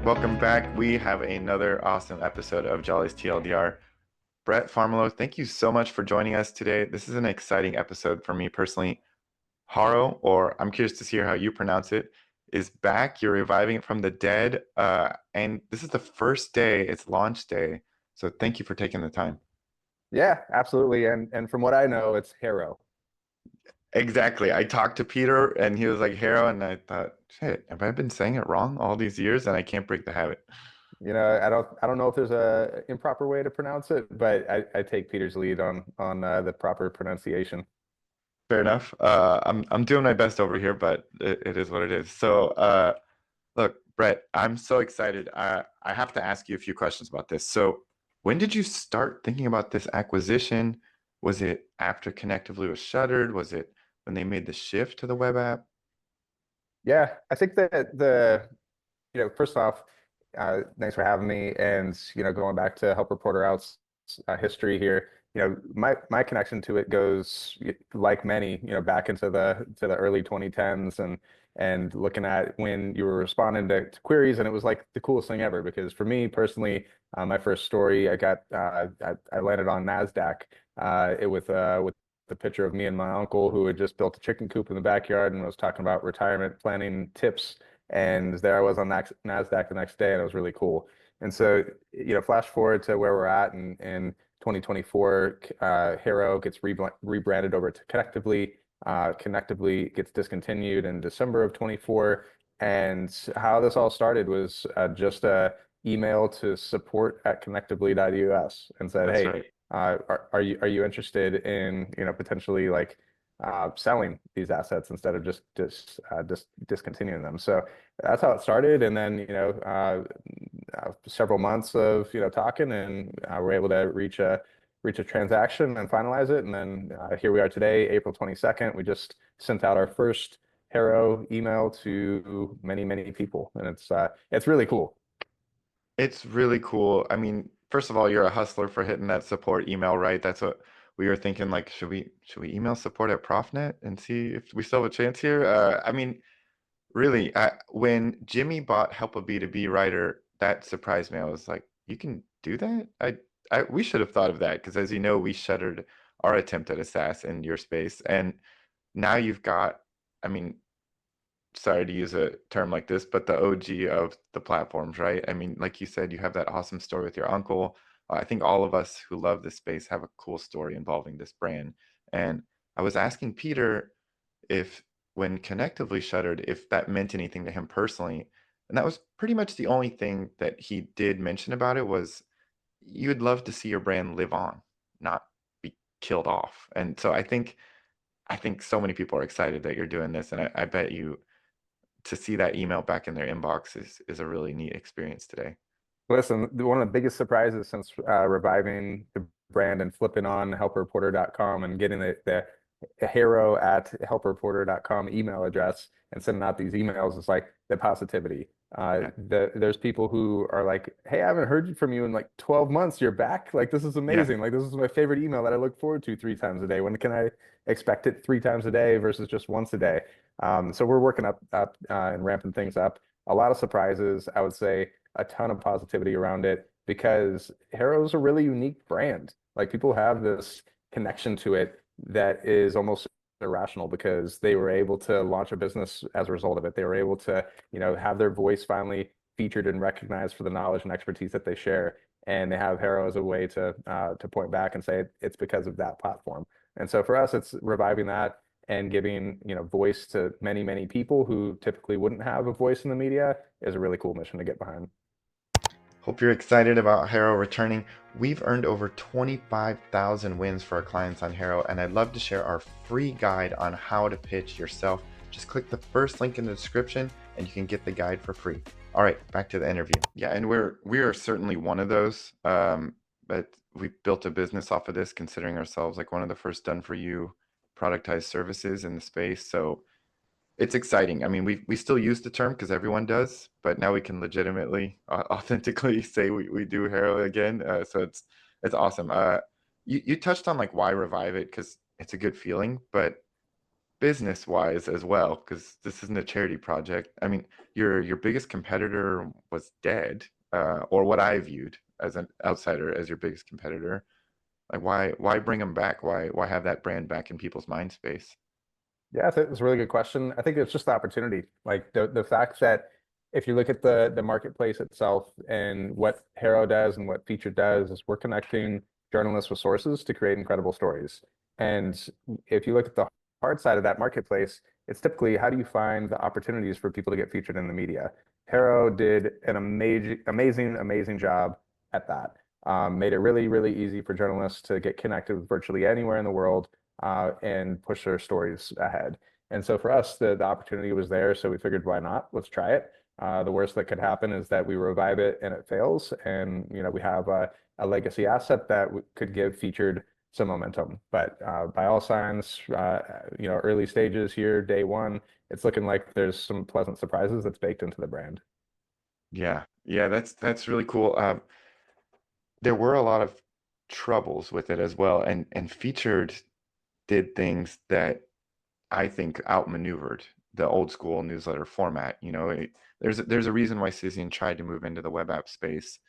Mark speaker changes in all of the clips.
Speaker 1: welcome back. We have another awesome episode of Jolly's TLDR. Brett Farmiloe, thank you so much for joining us today. This is an exciting episode for me personally. HARO, or I'm curious to hear how you pronounce it, is back. You're reviving it from the dead. And this is the first day, it's launch day. So thank you for taking the time.
Speaker 2: Yeah, absolutely. And from what I know, it's HARO.
Speaker 1: Exactly. I talked to Peter and he was like HARO, and I thought, shit, have I been saying it wrong all these years? And I can't break the habit.
Speaker 2: I don't know if there's a improper way to pronounce it, but I take Peter's lead on the proper pronunciation.
Speaker 1: Fair enough. I'm doing my best over here, but it is what it is. So, look, Brett, I'm so excited. I have to ask you a few questions about this. So, when did you start thinking about this acquisition? Was it after Connectively was shuttered? Was it when they made the shift to the web app?
Speaker 2: Yeah, I think that first off, thanks for having me. And, going back to Help Reporter Out's history here, my connection to it goes like many, back into the early 2010s and looking at when you were responding to queries, and it was like the coolest thing ever because for me personally, my first story, I landed on NASDAQ, it with the picture of me and my uncle who had just built a chicken coop in the backyard and was talking about retirement planning tips. And there I was on NASDAQ the next day, and it was really cool. And so, flash forward to where we're at in 2024, HARO gets rebranded over to Connectively. Connectively gets discontinued in December of 24. And how this all started was just a email to support at connectively.us and said,
Speaker 1: That's
Speaker 2: hey,
Speaker 1: right.
Speaker 2: are you interested in, potentially like selling these assets instead of just discontinuing them. So that's how it started, and then several months of talking, and we're able to reach a transaction and finalize it, and then here we are today, April 22nd. We just sent out our first HARO email to many people, and it's really cool.
Speaker 1: It's really cool. I mean, first of all, you're a hustler for hitting that support email, right? That's what we were thinking. Like, should we email support at ProfNet and see if we still have a chance here? I mean, really, when Jimmy bought Help a B2B Writer, that surprised me. I was like, you can do that? We should have thought of that because, as you know, we shuttered our attempt at a SaaS in your space, and now you've got, I mean, sorry to use a term like this, but the OG of the platforms, right? I mean, like you said, you have that awesome story with your uncle. I think all of us who love this space have a cool story involving this brand. And I was asking Peter if, when Connectively shuttered, if that meant anything to him personally. And that was pretty much the only thing that he did mention about it was you would love to see your brand live on, not be killed off. And so I think so many people are excited that you're doing this, and I bet you to see that email back in their inbox is a really neat experience today.
Speaker 2: Listen, one of the biggest surprises since reviving the brand and flipping on helpreporter.com and getting the hero at helpreporter.com email address and sending out these emails is like the positivity.
Speaker 1: Yeah.
Speaker 2: There's people who are like, hey, I haven't heard from you in like 12 months. You're back. Like, this is
Speaker 1: Yeah.
Speaker 2: amazing. Like, this is my favorite email that I look forward to three times a day. When can I expect it three times a day versus just once a day? So we're working up and ramping things up. A lot of surprises, I would say a ton of positivity around it because HARO is a really unique brand. Like people have this connection to it that is almost irrational because they were able to launch a business as a result of it. They were able to, have their voice finally featured and recognized for the knowledge and expertise that they share. And they have HARO as a way to point back and say it's because of that platform. And so for us, it's reviving that and giving, voice to many people who typically wouldn't have a voice in the media is a really cool mission to get behind.
Speaker 1: Hope you're excited about HARO returning. We've earned over 25,000 wins for our clients on HARO, and I'd love to share our free guide on how to pitch yourself. Just click the first link in the description and you can get the guide for free. All right, back to the interview. Yeah, and we are certainly one of those. But we built a business off of this, considering ourselves like one of the first done for you productized services in the space. So it's exciting. I mean, we still use the term because everyone does, but now we can legitimately, authentically say we do HARO again. So it's awesome. You touched on like why revive it because it's a good feeling, but business wise as well, because this isn't a charity project. I mean, your biggest competitor was dead, or what I viewed as an outsider as your biggest competitor. Like, why bring them back? Why have that brand back in people's mind space?
Speaker 2: Yeah, I think it's a really good question. I think it's just the opportunity. Like the fact that if you look at the marketplace itself and what HARO does and what Feature does is we're connecting journalists with sources to create incredible stories. And if you look at the hard side of that marketplace, it's typically how do you find the opportunities for people to get featured in the media? HARO did an amazing job at that. Made it really, really easy for journalists to get connected with virtually anywhere in the world and push their stories ahead. And so for us, the opportunity was there, so we figured, why not? Let's try it. The worst that could happen is that we revive it and it fails, and we have a legacy asset that could give featured some momentum. But by all signs, early stages here, day one, it's looking like there's some pleasant surprises that's baked into the brand.
Speaker 1: Yeah, yeah, that's really cool. There were a lot of troubles with it as well, and featured did things that I think outmaneuvered the old school newsletter format. There's a reason why Cision tried to move into the web app space.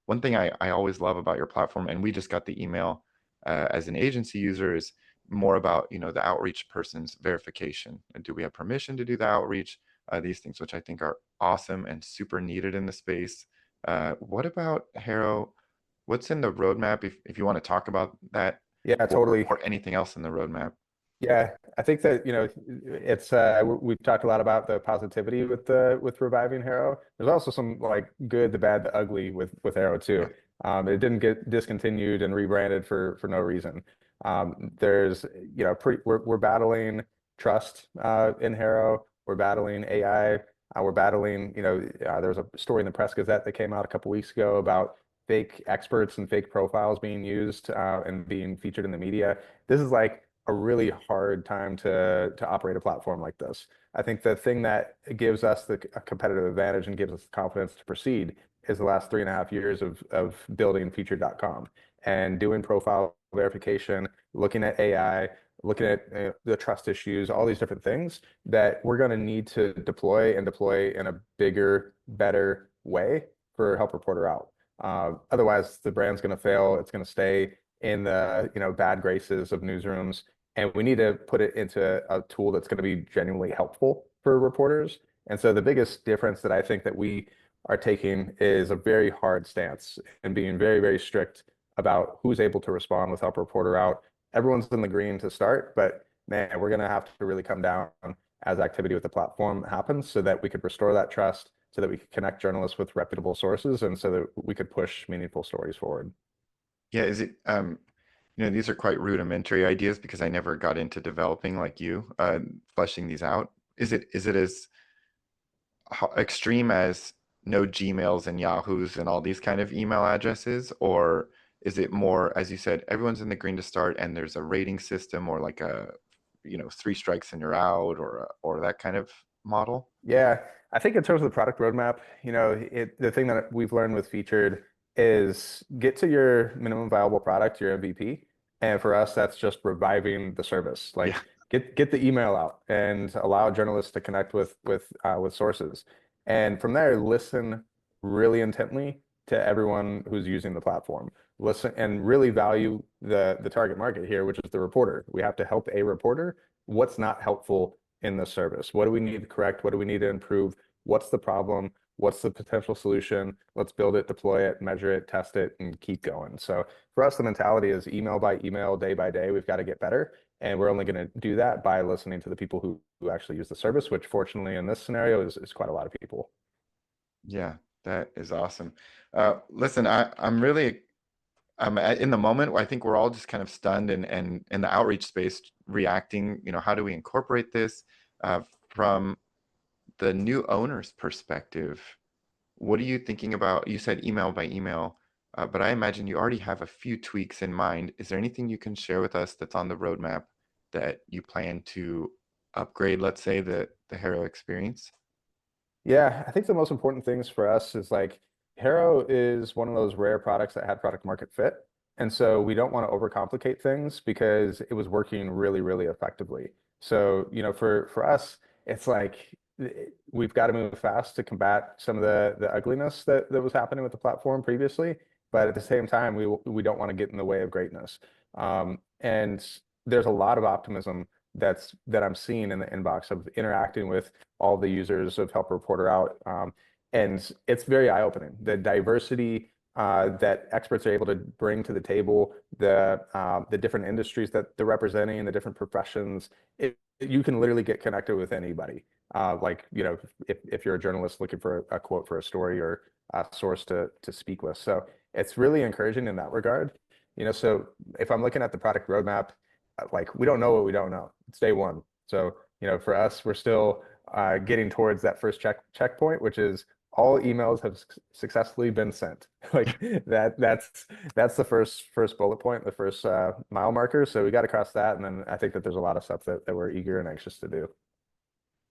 Speaker 1: One thing I always love about your platform, and we just got the email as an agency user, is more about the outreach person's verification. Do we have permission to do the outreach? These things, which I think are awesome and super needed in the space. What about HARO? What's in the roadmap if you want to talk about that,
Speaker 2: Yeah,
Speaker 1: or,
Speaker 2: totally.
Speaker 1: or anything else in the roadmap?
Speaker 2: Yeah, I think that, it's we've talked a lot about the positivity with reviving HARO. There's also some like good, the bad, the ugly with HARO too.
Speaker 1: Yeah.
Speaker 2: It didn't get discontinued and rebranded for no reason. There's, we're battling trust in HARO. We're battling AI. We're battling, there was a story in the Press Gazette that came out a couple weeks ago about fake experts and fake profiles being used and being featured in the media. This is like a really hard time to operate a platform like this. I think the thing that gives us the a competitive advantage and gives us the confidence to proceed is the last 3.5 years of building feature.com and doing profile verification, looking at AI, looking at the trust issues, all these different things that we're going to need to deploy and deploy in a bigger, better way for Help Reporter Out. Otherwise, the brand's going to fail. It's going to stay in the bad graces of newsrooms, and we need to put it into a tool that's going to be genuinely helpful for reporters. And so the biggest difference that I think that we are taking is a very hard stance and being very, very strict about who's able to respond with Help Reporter Out. Everyone's in the green to start, but man, we're going to have to really come down as activity with the platform happens so that we could restore that trust, so that we could connect journalists with reputable sources, and so that we could push meaningful stories forward.
Speaker 1: Yeah, is it these are quite rudimentary ideas because I never got into developing like you, fleshing these out. Is it as extreme as no Gmails and Yahoos and all these kind of email addresses, or is it more, as you said, everyone's in the green to start and there's a rating system or like a, three strikes and you're out, or that kind of model?
Speaker 2: Yeah, I think in terms of the product roadmap, the thing that we've learned with Featured is get to your minimum viable product, your MVP. And for us, that's just reviving the service.
Speaker 1: Yeah.
Speaker 2: Like get the email out and allow journalists to connect with sources. And from there, listen really intently to everyone who's using the platform. Listen and really value the target market here, which is the reporter. We have to help a reporter. What's not helpful in the service? What do we need to correct? What do we need to improve? What's the problem? What's the potential solution? Let's build it, deploy it, measure it, test it, and keep going. So for us, the mentality is email by email, day by day. We've got to get better. And we're only going to do that by listening to the people who actually use the service, which fortunately in this scenario is quite a lot of people.
Speaker 1: Yeah, that is awesome. Listen, I'm really in the moment. I think we're all just kind of stunned and in the outreach space reacting. How do we incorporate this from the new owner's perspective? What are you thinking about? You said email by email, but I imagine you already have a few tweaks in mind. Is there anything you can share with us that's on the roadmap that you plan to upgrade, let's say, the HARO experience?
Speaker 2: Yeah, I think the most important things for us is like HARO is one of those rare products that had product market fit. And so we don't want to overcomplicate things because it was working really, really effectively. So, for us, it's like we've got to move fast to combat some of the ugliness that was happening with the platform previously, but at the same time, we don't want to get in the way of greatness. And there's a lot of optimism that I'm seeing in the inbox of interacting with all the users of Help Reporter Out. And it's very eye-opening. The diversity that experts are able to bring to the table, the different industries that they're representing, the different professions. You can literally get connected with anybody. Like, if you're a journalist looking for a quote for a story or a source to speak with. So it's really encouraging in that regard. So if I'm looking at the product roadmap, like we don't know what we don't know. It's day one. So, for us, we're still getting towards that first checkpoint, which is all emails have successfully been sent. Like that's the first bullet point, the first mile marker. So we got to cross that, and then I think that there's a lot of stuff that we're eager and anxious to do.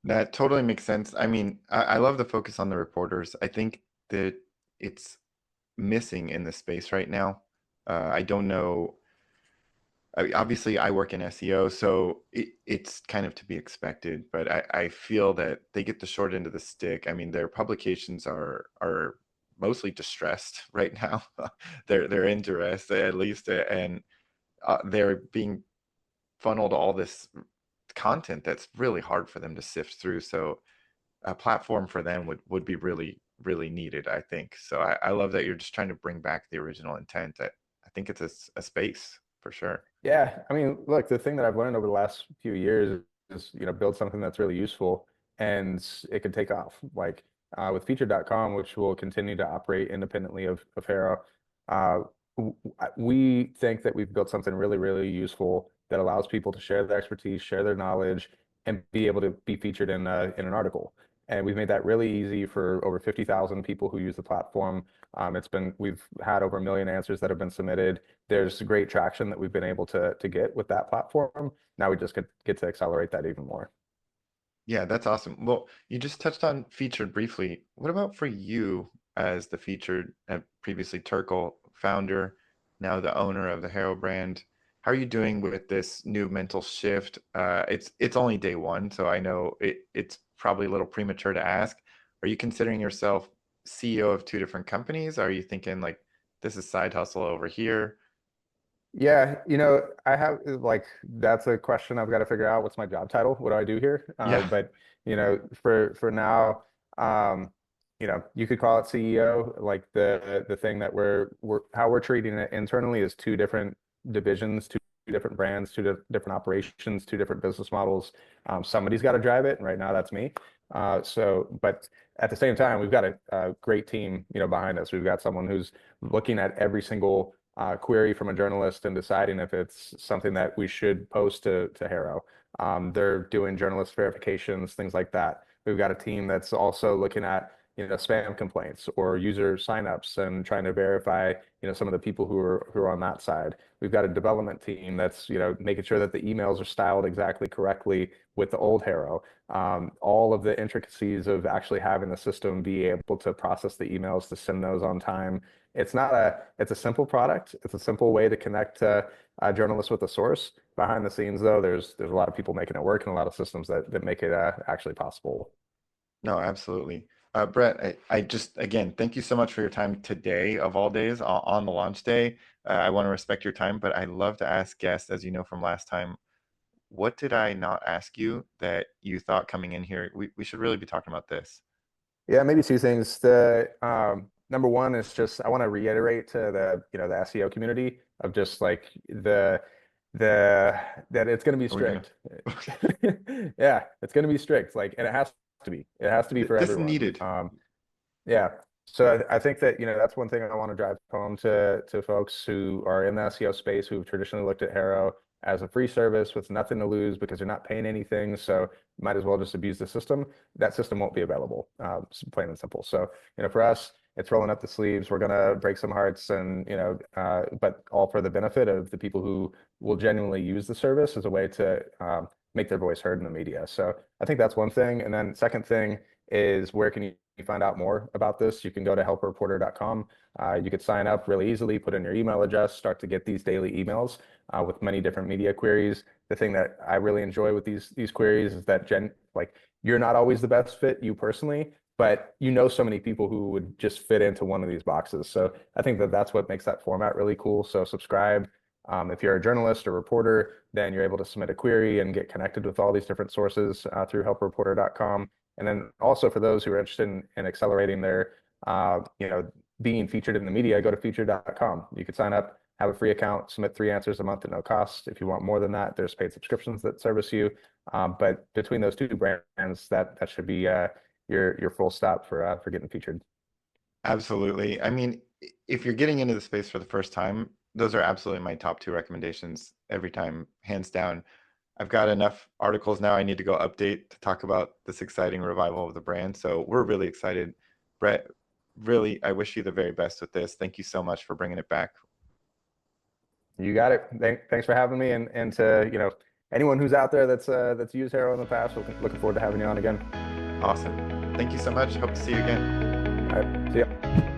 Speaker 1: That totally makes sense. I mean, I love the focus on the reporters. I think that it's missing in the space right now. I don't know. Obviously, I work in SEO, so it's kind of to be expected, but I feel that they get the short end of the stick. I mean, their publications are mostly distressed right now. They're in duress at least, and they're being funneled all this content that's really hard for them to sift through. So a platform for them would be really needed, I think. So I love that you're just trying to bring back the original intent. I think it's a space for sure.
Speaker 2: Yeah, I mean, look, the thing that I've learned over the last few years is, build something that's really useful and it can take off. Like with featured.com, which will continue to operate independently of HARO, uh, we think that we've built something really useful that allows people to share their expertise, share their knowledge, and be able to be featured in an article. And we've made that really easy for over 50,000 people who use the platform. We've had over 1 million answers that have been submitted. There's great traction that we've been able to get with that platform. Now we just get to accelerate that even more.
Speaker 1: Yeah, that's awesome. Well, you just touched on featured briefly. What about for you as the featured, previously Turkle founder, now the owner of the Hero brand? How are you doing with this new mental shift? It's only day one, so I know it's probably a little premature to ask. Are you considering yourself CEO of two different companies? Are you thinking like this is side hustle over here?
Speaker 2: Yeah, I have like that's a question I've got to figure out. What's my job title? What do I do here?
Speaker 1: Yeah.
Speaker 2: But for now, you could call it CEO. Like the thing that we're how we're treating it internally is two different divisions, two different brands, two different operations, two different business models. Somebody's got to drive it, and right now that's me. But at the same time, we've got a great team, behind us. We've got someone who's looking at every single query from a journalist and deciding if it's something that we should post to HARO. They're doing journalist verifications, things like that. We've got a team that's also looking at spam complaints or user signups and trying to verify some of the people who are on that side. We've got a development team that's making sure that the emails are styled exactly correctly with the old HARO. All of the intricacies of actually having the system be able to process the emails to send those on time. It's a simple product. It's a simple way to connect journalists with a source. Behind the scenes, though, there's a lot of people making it work and a lot of systems that make it actually possible.
Speaker 1: No, absolutely. Brett, I just, again, thank you so much for your time today, of all days, on the launch day. I want to respect your time, but I love to ask guests, as you know from last time, what did I not ask you that you thought coming in here? We should really be talking about this.
Speaker 2: Yeah, maybe two things. The number one is just I want to reiterate to the SEO community of just like the that it's going to be
Speaker 1: Are we gonna?
Speaker 2: strict. Yeah, it's going to be strict. Like, and it has to be. It has to be for
Speaker 1: This is
Speaker 2: everyone.
Speaker 1: needed.
Speaker 2: Yeah. So I think that, that's one thing I want to drive home to folks who are in the SEO space who've traditionally looked at HARO as a free service with nothing to lose because they're not paying anything. So might as well just abuse the system. That system won't be available, plain and simple. So, for us, it's rolling up the sleeves. We're gonna break some hearts and, but all for the benefit of the people who will genuinely use the service as a way to make their voice heard in the media. So I think that's one thing. And then second thing is where can you find out more about this? You can go to helpreporter.com. You could sign up really easily, put in your email address, start to get these daily emails with many different media queries. the thing that I really enjoy with these queries is that you're not always the best fit, you personally, but you know so many people who would just fit into one of these boxes. So I think that that's what makes that format really cool. So subscribe. If you're a journalist or reporter, then you're able to submit a query and get connected with all these different sources through helpreporter.com. And then also for those who are interested in accelerating their, being featured in the media, go to featured.com. You could sign up, have a free account, submit 3 answers a month at no cost. If you want more than that, there's paid subscriptions that service you. But between those two brands, that should be your full stop for getting featured.
Speaker 1: Absolutely. I mean, if you're getting into the space for the first time, those are absolutely my top two recommendations every time, hands down. I've got enough articles now I need to go update to talk about this exciting revival of the brand. So we're really excited. Brett, really, I wish you the very best with this. Thank you so much for bringing it back.
Speaker 2: You got it. Thanks for having me, and to anyone who's out there that's used HARO in the past, looking forward to having you on again.
Speaker 1: Awesome. Thank you so much. Hope to see you again.
Speaker 2: All right, see ya.